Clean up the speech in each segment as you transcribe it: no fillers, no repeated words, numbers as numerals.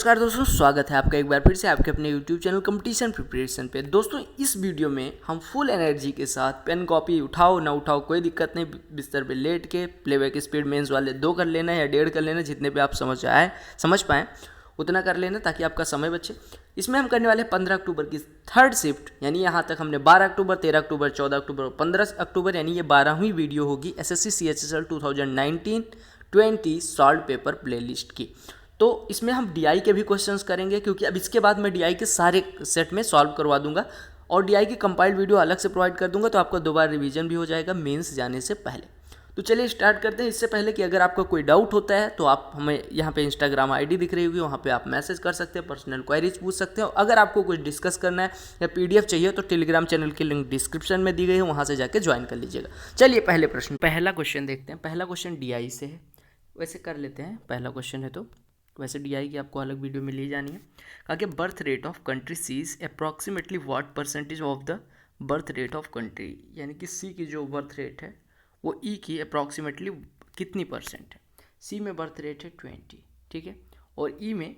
नमस्कार दोस्तों, स्वागत है आपका एक बार फिर से आपके अपने YouTube चैनल कंपटीशन प्रिपरेशन पे। दोस्तों इस वीडियो में हम फुल एनर्जी के साथ पेन कॉपी उठाओ ना उठाओ कोई दिक्कत नहीं, बिस्तर पे लेट के प्लेबैक स्पीड मेंस वाले 2 कर लेना या 1.5 कर लेना, जितने पे आप समझ पाएँ उतना कर लेना ताकि आपका समय बचे। इसमें हम करने वाले 15 अक्टूबर की थर्ड शिफ्ट, यानी यहाँ तक हमने 12 अक्टूबर, 13 अक्टूबर, 14 अक्टूबर, 15 अक्टूबर, यानी ये 12वीं वीडियो होगी SSC CHSL 2019-20 solve paper playlist की। तो इसमें हम DI के भी क्वेश्चंस करेंगे, क्योंकि अब इसके बाद मैं DI के सारे सेट में सॉल्व करवा दूंगा और DI की कंपाइल्ड वीडियो अलग से प्रोवाइड कर दूंगा, तो आपका दोबारा रिवीजन भी हो जाएगा मेंस जाने से पहले। तो चलिए स्टार्ट करते हैं। इससे पहले कि अगर आपका कोई डाउट होता है तो आप हमें यहाँ पे इंस्टाग्राम ID दिख रही होगी, वहाँ पे आप मैसेज कर सकते हैं, पर्सनल क्वेरीज पूछ सकते हैं। अगर आपको कुछ डिस्कस करना है या PDF चाहिए तो टेलीग्राम चैनल की लिंक डिस्क्रिप्शन में दी गई है, वहाँ से जाके ज्वाइन कर लीजिएगा। चलिए पहला क्वेश्चन देखते हैं। पहला क्वेश्चन DI से है, वैसे कर लेते हैं। पहला क्वेश्चन है तो वैसे DI की आपको अलग वीडियो में ली जानी है। कहा कि birth rate of country C is approximately what percentage of the birth rate of country, यानी कि सी की जो बर्थ रेट है वो ई की अप्रॉक्सीमेटली कितनी परसेंट है। सी में बर्थ रेट है 20, ठीक है, और ई में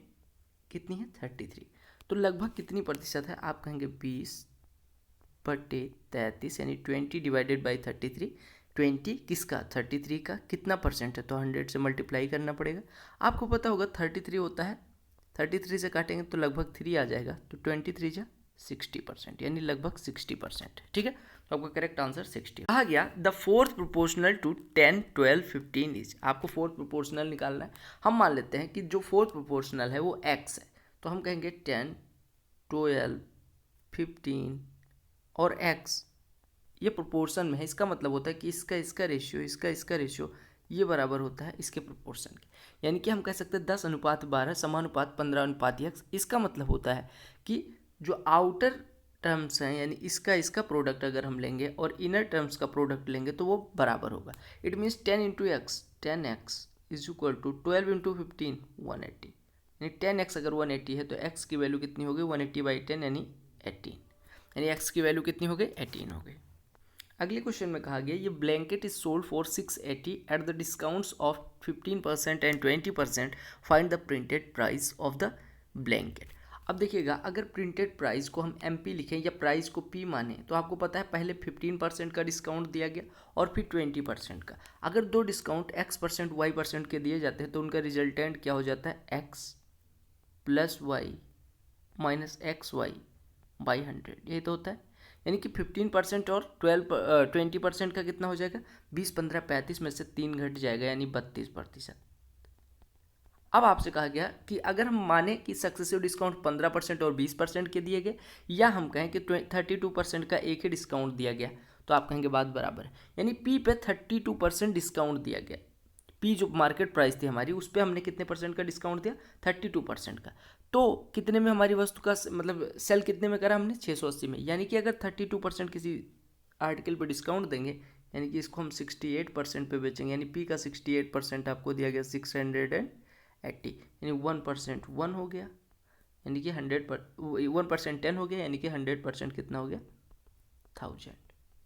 कितनी है 33, तो लगभग कितनी प्रतिशत है। आप कहेंगे 20/33, यानी 20 डिवाइडेड बाई 33। 20 किसका, 33 का कितना परसेंट है, तो 100 से मल्टीप्लाई करना पड़ेगा। आपको पता होगा 33 होता है, 33 से काटेंगे तो लगभग 3 आ जाएगा, तो 23 जा 60%, यानी लगभग 60%, ठीक है। तो आपका करेक्ट आंसर 60 कहा गया। The fourth proportional to 10, 12, 15 is, आपको फोर्थ प्रोपोर्शनल निकालना है। हम मान लेते हैं कि जो फोर्थ प्रोपोर्शनल है वो x है, तो हम कहेंगे 10, 12, 15 और x ये प्रोपोर्शन में है। इसका मतलब होता है कि इसका रेशियो, इसका रेशियो ये बराबर होता है इसके प्रोपोर्शन के, यानी कि हम कह सकते हैं 10:12 समानुपात 15:x। इसका मतलब होता है कि जो आउटर टर्म्स हैं, यानी इसका प्रोडक्ट अगर हम लेंगे और इनर टर्म्स का प्रोडक्ट लेंगे तो वो बराबर होगा। It means 10 × x 10x is equal to 12 × 15 180, यानी 10x अगर 180 है तो x की वैल्यू कितनी हो गई 180/10, यानी 18, यानी x की वैल्यू कितनी हो गई 18 हो गई। अगले क्वेश्चन में कहा गया ये blanket is sold for 680 at the discounts of 15% and 20%, find the printed price of the blanket. अब देखिएगा, अगर प्रिंटेड प्राइस को हम MP लिखें या प्राइस को P माने तो आपको पता है पहले 15% का डिस्काउंट दिया गया और फिर 20% का। अगर दो डिस्काउंट X% Y% के दिए जाते हैं तो उनका रिजल्टेंट क्या हो जाता है, X + Y - XY/100, यही तो होता है। यानी कि 15% और 20% का कितना हो जाएगा, 20, 15, 35 में से 3 घट जाएगा, यानी 32%। अब आपसे कहा गया कि अगर हम माने कि सक्सेसिव डिस्काउंट 15% और 20% के दिए गए, या हम कहें कि 32% का एक ही डिस्काउंट दिया गया, तो आप कहेंगे बात बराबर है। यानी P पे 32% डिस्काउंट दिया गया। P जो मार्केट प्राइस थी हमारी, उस पर हमने कितने परसेंट का डिस्काउंट दिया, 32% का। तो कितने में हमारी वस्तु का मतलब सेल कितने में करा हमने, 680 में। यानी कि अगर 32% किसी आर्टिकल पे डिस्काउंट देंगे, यानी कि इसको हम 68% पे बेचेंगे, यानी P का 68% आपको दिया गया 680, यानी 1% 1 हो गया, यानी कि 1% 10 हो गया, यानी कि 100% कितना हो गया 1000,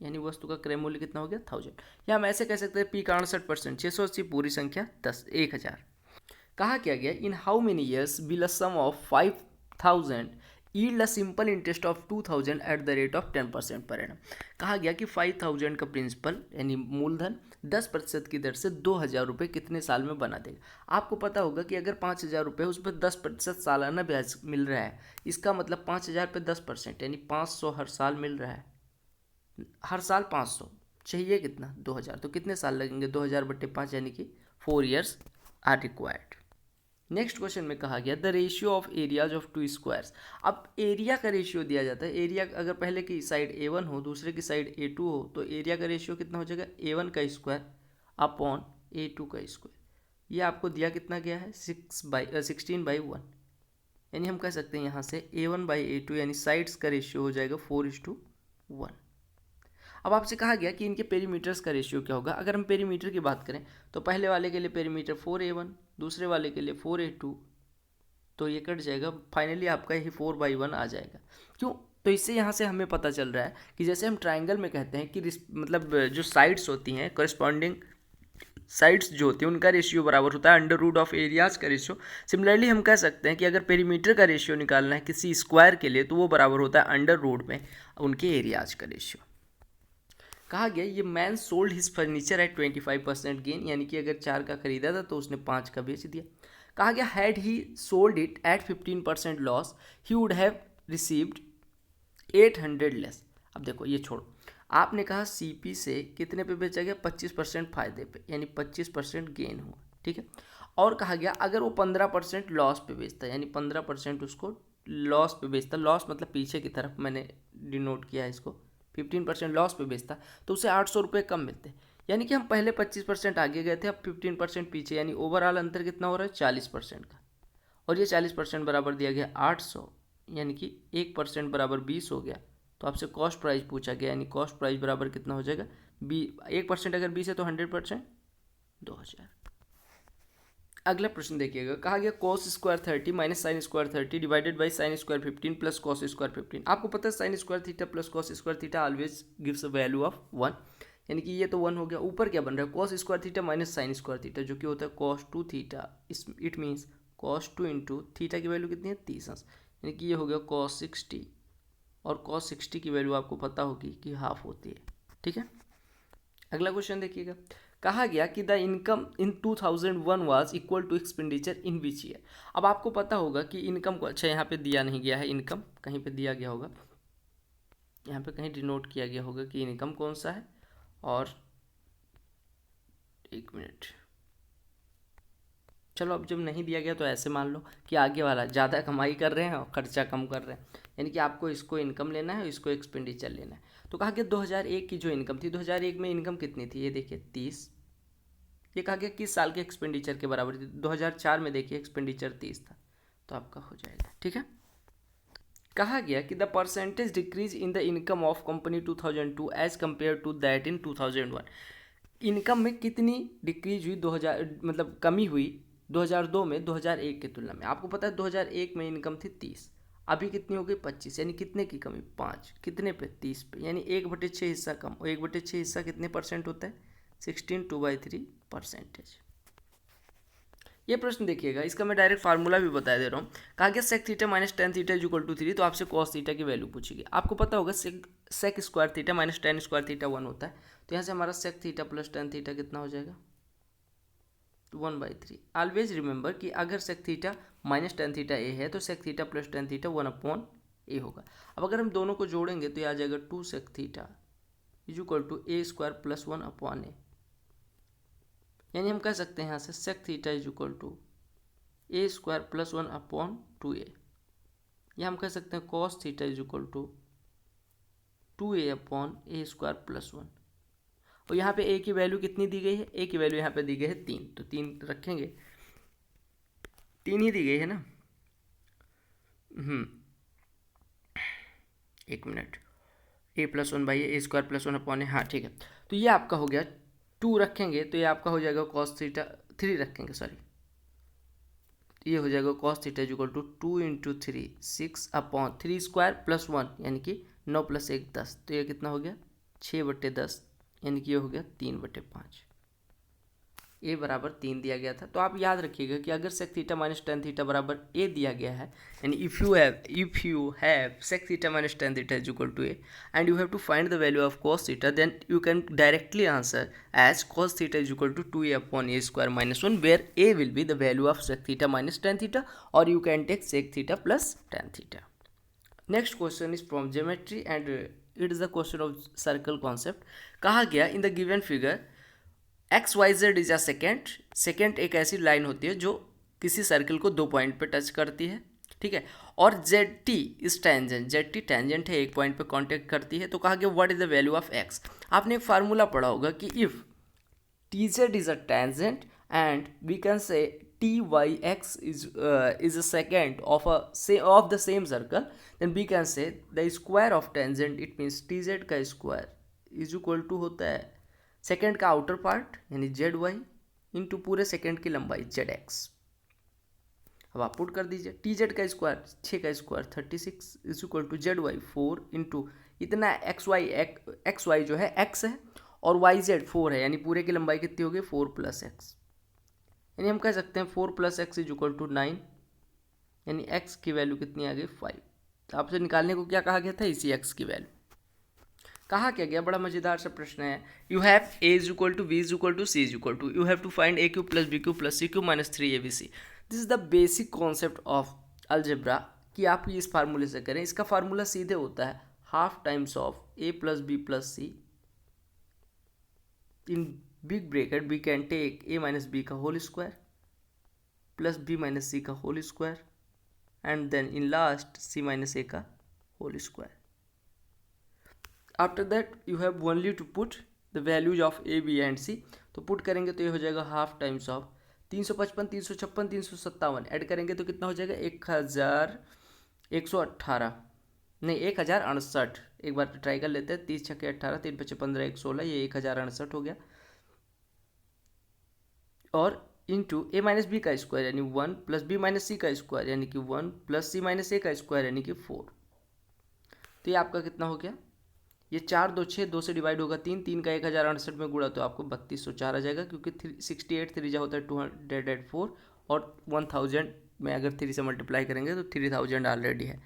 यानी वस्तु का क्रय मूल्य कितना हो गया 1000। या हम ऐसे कह सकते हैं P का 68%, 680 पूरी संख्या 1000। कहा क्या गया, in how many years will a sum of 5000 yield a simple interest of 2000 at the rate of 10% per annum. कहा गया कि 5000 का प्रिंसिपल यानी मूलधन 10% की दर से 2000 रुपये कितने साल में बना देगा। आपको पता होगा कि अगर 5000 रुपये उस पर 10% सालाना ब्याज मिल रहा है, इसका मतलब 5000 पे 10%, यानी 500 हर साल मिल रहा है। हर साल 500 चाहिए कितना 2000, तो कितने साल लगेंगे 2000/5, यानी कि 4 years are required. Next question में कहा गया the ratio of areas of 2 squares. अब एरिया का रेशियो दिया जाता है। एरिया अगर पहले की साइड A1 हो, दूसरे की साइड A2 हो, तो एरिया का रेशियो कितना हो जाएगा, A1 का स्क्वायर अपॉन A2 का स्क्वायर। ये आपको दिया कितना गया है 16/1, यानी हम कह सकते हैं यहाँ से A1/A2, यानी साइड्स का रेशियो हो जाएगा 4:1। अब आपसे कहा गया कि इनके पेरीमीटर्स का रेशियो क्या होगा। अगर हम पेरीमीटर की बात करें तो पहले वाले के लिए पेरीमीटर 4A1, दूसरे वाले के लिए 4A2, तो ये कट जाएगा, फाइनली आपका यही 4/1 आ जाएगा। क्यों, तो इससे यहाँ से हमें पता चल रहा है कि जैसे हम ट्राइंगल में कहते हैं कि मतलब जो साइड्स होती हैं, करस्पॉन्डिंग साइड्स जो होती है उनका रेशियो बराबर होता है अंडर रूट ऑफ एरियाज का रेशियो। सिमिलरली हम कह सकते हैं कि अगर पेरीमीटर का रेशियो निकालना है किसी स्क्वायर के लिए तो वो बराबर होता है अंडर रूट में उनके एरियाज का रेशियो। कहा गया ये man sold his furniture at 25% gain, यानी कि अगर 4 का खरीदा था तो उसने 5 का बेच दिया। कहा गया had he sold it at 15% loss he would have received 800 less. अब देखो ये छोड़ो, आपने कहा सीपी से कितने पे बेचा गया, 25% फायदे पे, यानी 25% गेन हुआ, ठीक है। और कहा गया अगर वो 15% लॉस पे बेचता, यानी 15% उसको लॉस पे बेचता, लॉस मतलब पीछे की तरफ मैंने डिनोट किया है इसको, 15% लॉस पे बेचता तो उसे 800 रुपये कम मिलते। यानी कि हम पहले 25% आगे गए थे, अब 15% पीछे, यानी ओवरऑल अंतर कितना हो रहा है 40% का। और ये 40% बराबर दिया गया 800, यानी कि 1% बराबर 20 हो गया। तो आपसे कॉस्ट प्राइस पूछा गया, यानी कॉस्ट प्राइस बराबर कितना हो जाएगा 1% अगर 20 है तो 100% 2000। अगला प्रश्न देखिएगा, कहा गया cos square 30 minus sine square 30 divided by sine square 15 plus cos square 15। आपको पता है sine square theta plus cos square theta always gives a value of 1, यानी कि ये तो 1 हो गया। ऊपर क्या बन रहा है cos square theta minus sine square theta, जो कि होता है cos 2 theta, it means cos 2 into theta की वैल्यू कितनी है 30, यानी कि ये हो गया कॉस 60, और कॉस 60 की वैल्यू आपको पता होगी कि हाफ होती है, ठीक है। अगला क्वेश्चन देखिएगा, कहा गया कि the income in 2001 was equal to expenditure in which year. अब आपको पता होगा कि इनकम को, अच्छा यहाँ पे दिया नहीं गया है इनकम, कहीं पे दिया गया होगा, यहाँ पे कहीं डिनोट किया गया होगा कि इनकम कौन सा है। और एक मिनट, चलो अब जब नहीं दिया गया तो ऐसे मान लो कि आगे वाला ज़्यादा कमाई कर रहे हैं और खर्चा कम कर रहे हैं, यानी कि आपको इसको इनकम लेना है और इसको एक्सपेंडिचर लेना है। तो कहा गया 2001 की जो इनकम थी, 2001 में इनकम कितनी थी, ये देखिए 30। ये कहा गया किस साल के एक्सपेंडिचर के बराबर थी, 2004 में देखिए एक्सपेंडिचर 30 था, तो आपका हो जाएगा, ठीक है। कहा गया कि the percentage decrease in the income of company 2002 as compare to that in 2001। Income में कितनी डिक्रीज हुई 2000, मतलब कमी हुई 2002 में 2001 की तुलना में। आपको पता है 2001 में इनकम थी 30, अभी कितनी हो गई 25, यानी कितने की कमी 5, कितने पे 30 पे, यानी 1/6 हिस्सा कम। और 1/6 हिस्सा कितने परसेंट होता है 16, 2/3%। ये प्रश्न देखिएगा, इसका मैं डायरेक्ट फार्मूला भी बता दे रहा हूँ। कहा गया sec theta minus tan theta is equal to 3, तो आपसे कॉस थीटा की वैल्यू पूछेगी। आपको पता होगा sec square theta minus tan square theta 1 होता है, तो यहाँ से हमारा sec theta plus tan theta कितना हो जाएगा 1/3। ऑलवेज रिमेंबर कि अगर sec theta minus tan theta a है तो sec theta plus tan theta 1/ए होगा। अब अगर हम दोनों को जोड़ेंगे तो ये आ जाएगा 2 sec theta is equal to a square plus 1/ए, यानी हम कह सकते हैं यहाँ से sec theta is equal to a square plus 1/2a, या हम कह सकते हैं cos theta is equal to 2a/a square plus 1। और यहाँ पे a की वैल्यू कितनी दी गई है, a की वैल्यू यहाँ पे दी गई है 3, तो 3 रखेंगे, 3 ही दी गई है ना। एक minute, a+1/a square plus 1/a, हाँ ठीक है। तो ये आपका हो गया 2 रखेंगे तो ये आपका हो जाएगा कॉस थीटा, 3 रखेंगे सॉरी, ये हो जाएगा cos theta is equal to 2 into 3 6/3 square plus 1, यानी कि 9 + 1 10, तो ये कितना हो गया 6/10, यानी कि ये हो गया 3/5। ए बराबर 3 दिया गया था, तो आप याद रखिएगा कि अगर sec theta minus tan theta बराबर ए दिया गया है, यानी if you have sec theta minus tan theta is equal to a and you have to find the value of cos theta, then you can directly answer as cos theta is equal to 2a/a square minus 1, where a will be the value of sec theta minus tan theta, और you can take sec theta plus tan theta. Next question is from geometry and it is the question of circle concept. कहा गया in the given figure XYZ is a second एक ऐसी line होती है जो किसी circle को 2 point पे टच करती है, ठीक है। और ZT is tangent, ZT tangent है, एक पॉइंट पे कांटेक्ट करती है। तो कहा गया what is the value of x। आपने एक फार्मूला पढ़ा होगा कि if TZ is a tangent and we can say TYX is a secant of the same circle, then we can say the square of tangent, it means TZ का square is equal to होता है second का outer part यानी ZY into पूरे second की लंबाई ZX। अब आप पुट कर दीजिए, TZ का स्क्वायर 6 का square 36 is equal to ZY 4 into इतना XY जो है X है, और वाई जेड 4 है, यानी पूरे की लंबाई कितनी होगी 4 + x, यानी हम कह सकते हैं 4 + x = 9, यानी x की वैल्यू कितनी आ गई 5। तो आपसे निकालने को क्या कहा गया था, इसी x की वैल्यू कहा क्या गया। बड़ा मजेदार सा प्रश्न है। You have a = b = c = you have to find a³ + b³ + c³ - 3abc। This is the basic concept of algebra कि आप इस फार्मूले से करें। इसका फार्मूला सीधे होता है half times of a + b + c in big bracket we can take a - b का whole square plus b - c का whole square and then in last c - a का whole square. After that you have only to put the values of a, b and c। तो put करेंगे तो ये हो जाएगा half times of 355, 356, 357 add करेंगे तो कितना हो जाएगा 1118, नहीं 1068। एक बार ट्राई कर लेते हैं, 30 × 6 = 18, 3 × 5 = 15, 116, ये 1068 हो गया। और इंटू a - b का स्क्वायर यानी 1 + b - c का स्क्वायर यानी कि 1 + c - a का स्क्वायर यानी कि 4। तो ये आपका कितना हो गया, ये 4 2 6, 2 से डिवाइड होगा 3, 3 का 1068 में गुणा तो आपको 3204 आ जाएगा, क्योंकि 68 3 होता है 204 और 1000 में अगर 3 से मल्टीप्लाई करेंगे तो 3000 ऑलरेडी है।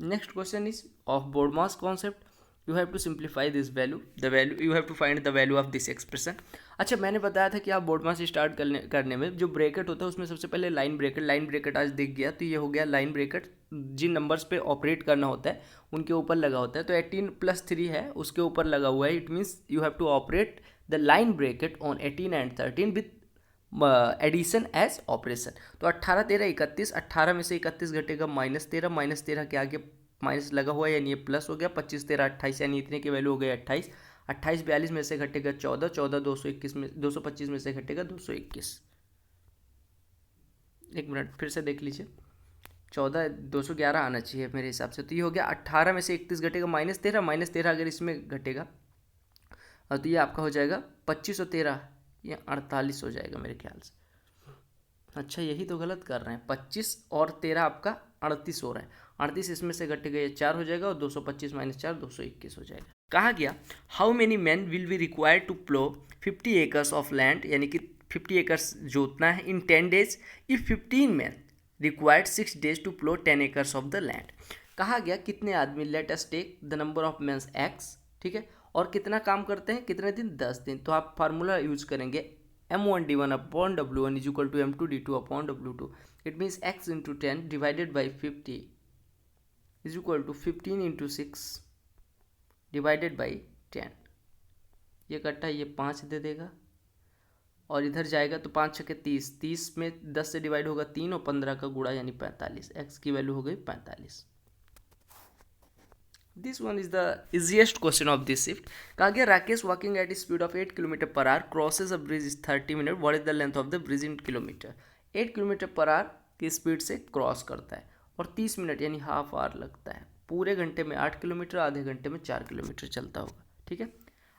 Next question is of BODMAS concept. You have to simplify this value, the value you have to find the value of this expression. अच्छा, मैंने बताया था कि आप बोर्ड मास स्टार्ट करने में जो ब्रैकेट होता है उसमें सबसे पहले लाइन ब्रैकेट आज दिख गया, तो ये हो गया लाइन ब्रैकेट। जिन नंबर्स पे ऑपरेट करना होता है उनके ऊपर लगा होता है, तो 18 + 3 है उसके ऊपर लगा हुआ है। It means you have to operate the line bracket on 18 and 13 with addition as operation. तो 18 13 31, 18 में से 31 घटेगा -13, -13 के आगे माइनस लगा हुआ है यानी ये प्लस हो गया, 25 13 28 यानी इतने की वैल्यू हो गई 28, 28 42 में से घटेगा 14, 14 221 में 225 में से घटेगा 221। एक मिनट फिर से देख लीजिए, 14 211 आना चाहिए मेरे हिसाब से। तो ये हो गया 18 में से 31 घटेगा -13, -13 अगर इसमें घटेगा तो ये आपका हो जाएगा 25 और 13 ये 48 हो जाएगा मेरे ख्याल से। अच्छा, यही तो गलत कर रहे हैं, 25 और 13 आपका 38 हो रहा है। 38 इसमें से घटेगा ये 4 हो जाएगा और 225 - 4 221 हो जाएगा। कहा गया how many man will be required to plough 50 acres of land, यानी कि 50 एकर्स जोतना है in 10 days if 15 man required 6 days to plough 10 acres of the land. कहा गया कितने आदमी, let us take the number of mans x, ठीक है, और कितना काम करते हैं कितने दिन 10 दिन। तो आप फार्मूला यूज करेंगे M1D1/W1 = M2D2/W2। It means x × 10 divided by 50 = 15 × 6 divided by 10। ये कट्टा ये 5 दे देगा और इधर जाएगा तो 5 × 6 = 30, 30 में 10 से डिवाइड होगा 3 और 15 का गुणा यानी 45। x की वैल्यू हो गई 45। This one is the easiest question of this shift. कहा गया Rakesh walking at speed of 8 km/h crosses a bridge is 30 minute, what is the length of the bridge in kilometre. 8 km/h की speed से cross करता है और 30 minute यानी half hour लगता है। पूरे घंटे में 8 किलोमीटर, आधे घंटे में 4 किलोमीटर चलता होगा, ठीक है।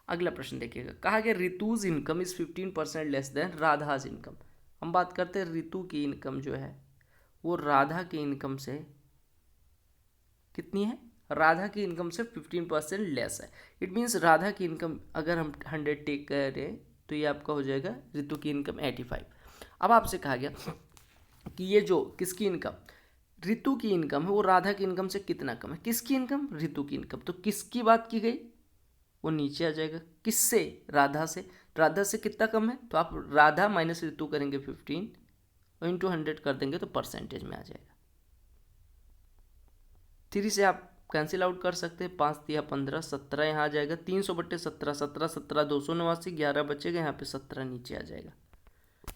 अगला प्रश्न देखिएगा, कहा गया Ritu's income is 15% less than Radha's income. हम बात करते हैं रितु की इनकम जो है वो राधा की इनकम से कितनी है, राधा की इनकम से 15% लेस है। इट मीन्स राधा की इनकम अगर हम 100 टेक करें तो ये आपका हो जाएगा रितु की इनकम 85। अब आपसे कहा गया कि ये जो किसकी इनकम, रितु की इनकम है, वो राधा की इनकम से कितना कम है। किसकी इनकम, रितु की इनकम। तो किसकी बात की गई, वो नीचे आ जाएगा। किससे, राधा से। राधा से कितना कम है, तो आप राधा माइनस रितु करेंगे 15 और इंटू 100 कर देंगे तो परसेंटेज में आ जाएगा। 3 से आप कैंसिल आउट कर सकते हैं, 5 × 15 17 यहाँ आ जाएगा, 300/17 17 17 289, 11 बचेगा, यहाँ पे 17 नीचे आ जाएगा,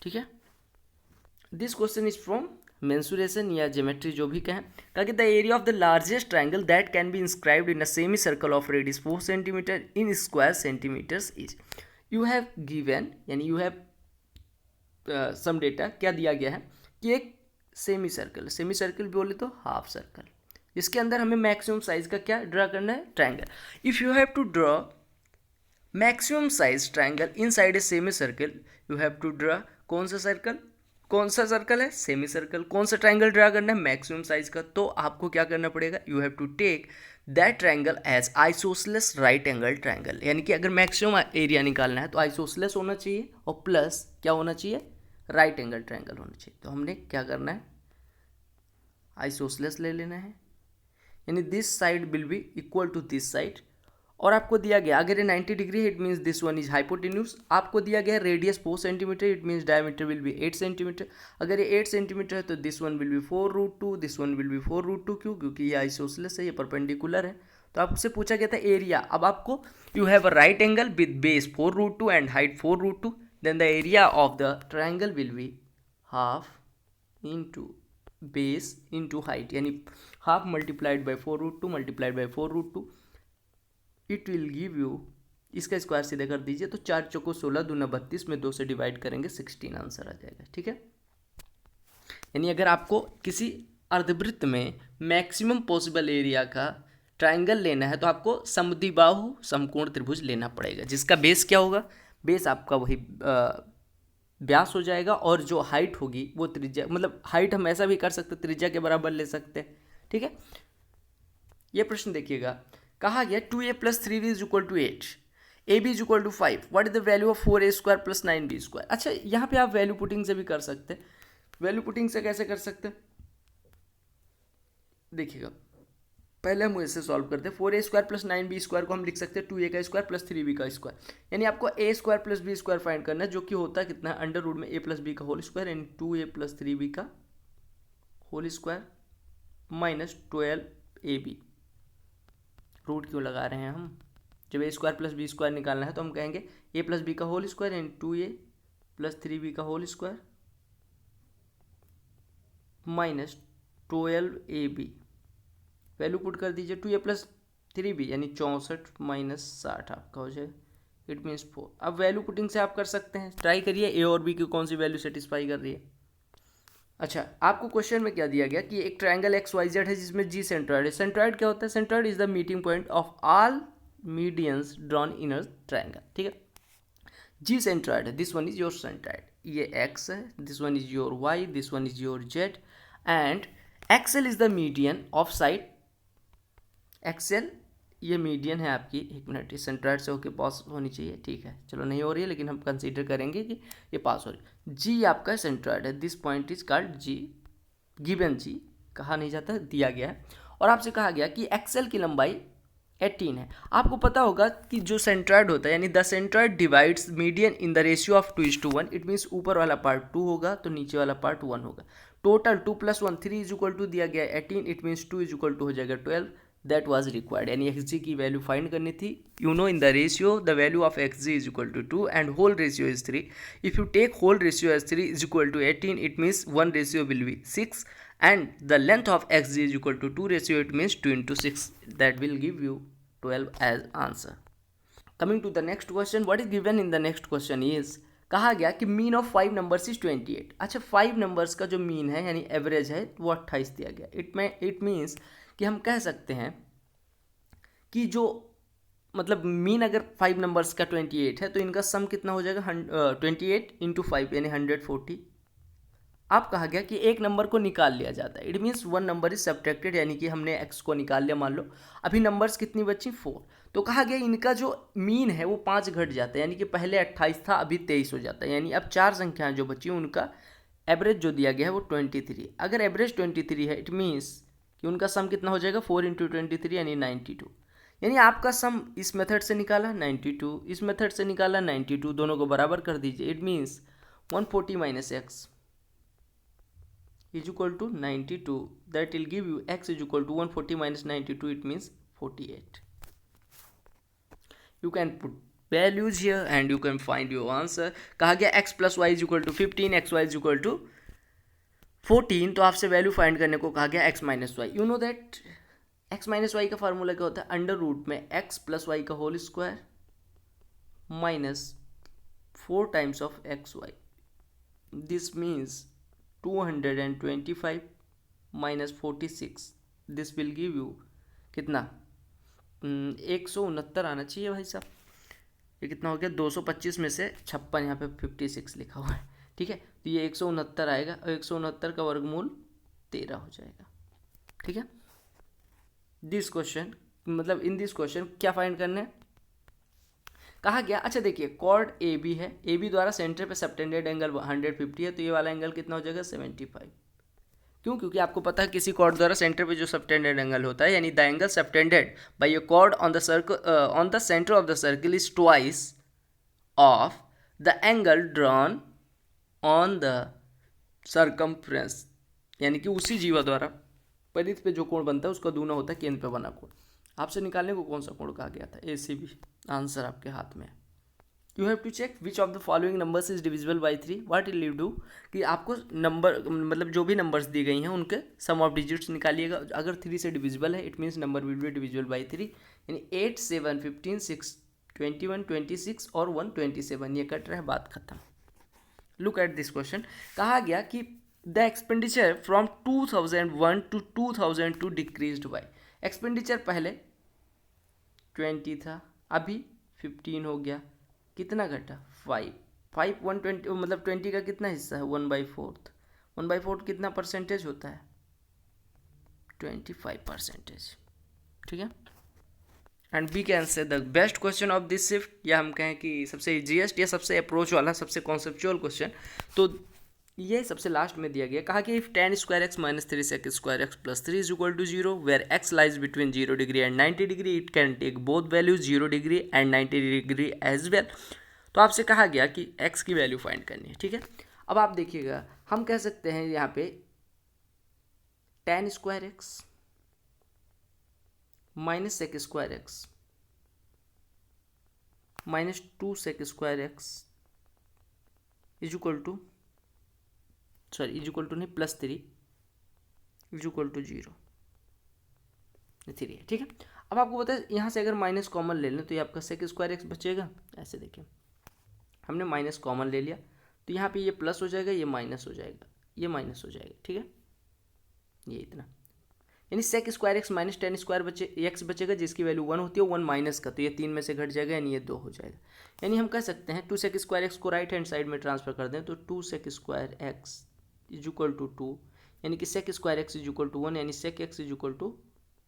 ठीक है। This question is from mensuration या ज्योमेट्री जो भी कहें। कहा कि the area of the largest triangle that can be inscribed in a semi circle of radius 4 centimetre in square centimetres is. You have given यानी यू हैव सम डेटा, क्या दिया गया है कि एक सेमी सर्कल बोले तो हाफ सर्कल, इसके अंदर हमें मैक्सिमम साइज का क्या ड्रा करना है, triangle. If you have to draw maximum size triangle inside a semi circle, you have to draw कौन सा सर्कल, कौन सा सर्कल है? Semi circle. कौन सा ट्राइंगल ड्रा करना है? मैक्सिमम साइज का। तो आपको क्या करना पड़ेगा? You have to take that triangle as isosceles right angle triangle, यानी कि अगर मैक्सिमम एरिया निकालना है तो आइसोसेलेस होना चाहिए और प्लस क्या होना चाहिए? राइट एंगल ट्राइंगल होना चाहिए। तो हमने क्या करना है? आइसोसेलेस ले लेना है, यानी this side will be equal to this side. और आपको दिया गया अगर ये 90 डिग्री है, it means this one is hypotenuse. आपको दिया गया radius 4 centimetre, it means diameter will be 8 centimetre. अगर ये 8 सेंटीमीटर है तो this one will be 4√2, this one will be 4√2। क्यों? क्योंकि ये आइसोसेलेस है, ये परपेंडिकुलर है। तो आपसे पूछा गया था एरिया। अब आपको you have a right angle with base 4√2 and height 4√2, then the area of the triangle will be half into base into height, यानी half multiplied by 4√2 multiplied by 4√2, it will give you, इसका square सीधे कर दीजिए तो 4 चौको 16, दूना 32 में 2 से divide करेंगे 16 आंसर आ जाएगा। ठीक है, यानी अगर आपको किसी अर्धवृत्त में मैक्सिमम पॉसिबल एरिया का ट्राइंगल लेना है तो आपको समद्विबाहु समकोण त्रिभुज लेना पड़ेगा, जिसका बेस क्या होगा? बेस आपका वही व्यास हो जाएगा और जो हाइट होगी वो त्रिज्या, मतलब हाइट हम ऐसा भी कर सकते, त्रिज्या के बराबर ले सकते हैं। ठीक है, ये प्रश्न देखिएगा, कहा गया 2a + 3b is equal to 8, ab is equal to 5, what is the value of 4a² + 9b²। अच्छा, यहाँ पे आप वैल्यू पुटिंग से भी कर सकते हैं। वैल्यू पुटिंग से कैसे कर सकते हैं? देखिएगा, पहले हम ऐसे सॉल्व करते हैं। 4a² + 9b² को हम लिख सकते हैं 2a का स्क्वायर प्लस 3b का स्क्वायर, यानी आपको a² + b² फाइंड करना है, जो कि होता है कितना है? अंडर रूट में a + b का होल स्क्वायर यानी 2a + 3b का whole square minus 12ab। Root क्यों लगा रहे हैं हम? जब a² + b² निकालना है तो हम कहेंगे a + b का होल स्क्वायर यानी 2a + 3b का whole square minus 12ab। Value put कर दीजिए, 2a + 3b यानी 64 माइनस 60 आपका हो जाएगा, इट मीन्स 4। अब वैल्यू पुटिंग से आप कर सकते हैं, ट्राई करिए a और b की कौन सी वैल्यू सेटिस्फाई कर रही है। अच्छा, आपको क्वेश्चन में क्या दिया गया कि एक ट्रायंगल XYZ है जिसमें G सेंट्रॉइड है। सेंट्रॉइड क्या होता है? Centroid is the meeting point of all medians drawn in a triangle. ठीक है, G सेंट्रॉइड है, this one is your centroid, ये X है, this one is your Y, this one is your Z, and XL is the median of side XL, ये median है आपकी। एक minute, ये सेंट्रॉइड से होके पास होनी चाहिए। ठीक है, चलो नहीं हो रही है लेकिन हम कंसीडर करेंगे कि ये पास हो रही है। जी आपका सेंट्रॉइड है, this point is called G, given G, कहा नहीं जाता, दिया गया है। और आपसे कहा गया कि एक्सेल की लंबाई 18 है। आपको पता होगा कि जो सेंट्रॉइड होता है यानी the centroid divides median in the ratio of 2:1, it means ऊपर वाला पार्ट 2 होगा तो नीचे वाला पार्ट 1 होगा। टोटल 2 + 1 3 इज इक्वल टू दिया गया 18, it means 2 is equal to हो जाएगा 12, दैट वाज रिक्वायर्ड, यानी xg की वैल्यू फाइंड करनी थी। You know in the ratio the value of xg is equal to 2 and whole ratio is 3। If you take whole ratio as 3 is equal to 18, it means 1 ratio will be 6 and the length of xg is equal to 2 ratio, it means 2 into 6, that will give you 12 as answer. Coming to the next question, what is given in the next question is, कहा गया कि mean of 5 numbers is 28। अच्छा, 5 numbers का जो mean है यानी average है वो 28 दिया गया। इट मीन्स कि हम कह सकते हैं कि जो मतलब मीन अगर 5 नंबर्स का 28 है तो इनका सम कितना हो जाएगा? 28 इंटू 5 यानी 140। अब कहा गया कि एक नंबर को निकाल लिया जाता है, it means 1 number is subtracted, यानी कि हमने x को निकाल लिया। मान लो अभी नंबर्स कितनी बची? 4। तो कहा गया इनका जो मीन है वो 5 घट जाता है, यानी कि पहले 28 था अभी 23 हो जाता है, यानी अब 4 संख्याएं जो बची उनका एवरेज जो दिया गया है वो 23। अगर एवरेज 23 है, इट मीन्स कि उनका सम कितना हो जाएगा? 4 × 23 यानी 92। यानी आपका सम इस मेथड से निकाला 92, इस मेथड से निकाला 92, दोनों को बराबर कर दीजिए, it means 140 minus x is equal to 92, that will give you x is equal to 140 minus 92, it means 48. You can put values here and you can find your answer. कहा गया x plus y is equal to 15, xy is equal to 14, तो आपसे value find करने को कहा गया x minus y. You know that x minus y का formula क्या होता है? अंडर रूट में x plus y का whole square minus 4 times of xy. This means 225 minus 46, this will give you कितना? 169 आना चाहिए भाई साहब। ये कितना हो गया? 225 में से 56, यहाँ पे 56 लिखा हुआ है, ठीक है, तो ये 169 आएगा और 169 का वर्गमूल 13 हो जाएगा। ठीक है, दिस क्वेश्चन मतलब इन दिस क्वेश्चन क्या फाइंड करना है, कहा गया। अच्छा देखिए, कॉर्ड ए बी है, ए बी द्वारा सेंटर पे सबटेंडेड एंगल 150 है, तो ये वाला एंगल कितना हो जाएगा 75। क्यों? क्योंकि आपको पता है किसी कॉर्ड द्वारा सेंटर पे जो सबटेंडेड एंगल होता है, यानी the angle subtended bye a cord on the circle on the centre of the circle is twice of the angle drawn on the circumference, यानी कि उसी जीवा द्वारा परिध पे जो कोण बनता है उसका दूना होता है केंद्र पे बना कोण। आपसे निकालने को कौन सा कोण कहा गया था, ए सी बी। आंसर आपके हाथ में है। You have to check which of the following numbers is divisible by 3। What will you do कि आपको नंबर मतलब जो भी नंबर्स दी गई हैं उनके सम ऑफ डिजिट्स निकालिएगा। अगर 3 से डिविजिबल है it means number will be divisible by 3, यानी 8, 7, 15, 6, 21, 26 और 127। ये कट रहा है, बात खत्म। लुक एट दिस क्वेश्चन, कहा गया कि the expenditure from 2001 to 2002 decreased by. Expenditure पहले 20 था, अभी 15 हो गया, कितना घटा 5 120 मतलब 20 का कितना हिस्सा है 1/4। 1/4 कितना परसेंटेज होता है 25%। ठीक है, and we can say the best question of this shift, या हम कहें कि सबसे इजीएस्ट या सबसे अप्रोच वाला सबसे कॉन्सेप्चुअल क्वेश्चन, तो ये सबसे लास्ट में दिया गया। कहा कि if tan square x minus 3 sec square x plus 3 is equal to 0 where x lies between 0 degree and 90 degree it can take both values 0 degree and 90 degree as well. तो आपसे कहा गया कि x की वैल्यू फाइंड करनी है। ठीक है, अब आप देखिएगा, हम कह सकते हैं यहाँ पे tan square x minus sec square x minus 2 sec square x is equal to is equal to नहीं प्लस 3 इज इक्वल टू 0 3 है। ठीक है, अब आपको पता है यहाँ से अगर माइनस कॉमन ले लें तो ये आपका सेक स्क्वायर एक्स बचेगा। ऐसे देखिए, हमने माइनस कॉमन ले लिया तो यहाँ पे ये प्लस हो जाएगा, ये माइनस हो जाएगा, ये माइनस हो जाएगा। ठीक है, ये इतना, यानी sec square x minus tan square x बचेगा जिसकी वैल्यू 1 होती है, 1 माइनस का, तो ये 3 में से घट जाएगा, यानी ये 2 हो जाएगा। यानी हम कह सकते हैं 2 sec स्क्वायर एक्स को राइट हैंड साइड में ट्रांसफर कर दें तो 2 sec square x is equal to 2, यानी कि sec square x is equal to 1, यानी sec x is equal to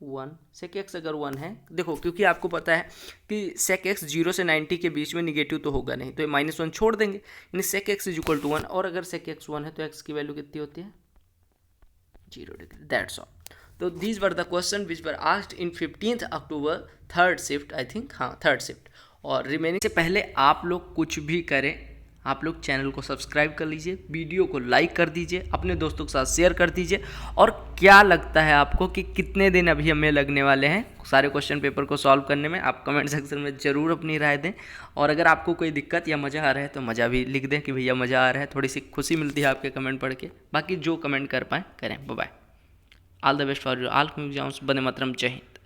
1। Sec x अगर 1 है, देखो क्योंकि आपको पता है कि सेक एक्स 0 से 90 के बीच में निगेटिव तो होगा नहीं, तो ये -1 छोड़ देंगे, यानी sec x is equal to 1। और अगर सेक एक्स 1 है तो एक्स की वैल्यू कितनी होती है 0 डिग्री। That's all. तो these were the question which were asked in 15 October third shift, I think, हाँ थर्ड शिफ्ट। और रिमेनिंग से पहले आप लोग कुछ भी करें, आप लोग चैनल को सब्सक्राइब कर लीजिए, वीडियो को लाइक कर दीजिए, अपने दोस्तों के साथ शेयर कर दीजिए। और क्या लगता है आपको कि कितने दिन अभी हमें लगने वाले हैं सारे क्वेश्चन पेपर को सॉल्व करने में, आप कमेंट सेक्शन में ज़रूर अपनी राय दें। और अगर आपको कोई दिक्कत या मज़ा आ रहा है तो मज़ा भी लिख दें कि भैया मज़ा आ रहा है, थोड़ी सी खुशी मिलती है आपके कमेंट पढ़ के। बाकी जो कमेंट कर पाएँ करें। Bye bye, all the best for your all exams. वंदे मातरम, जय हिंद।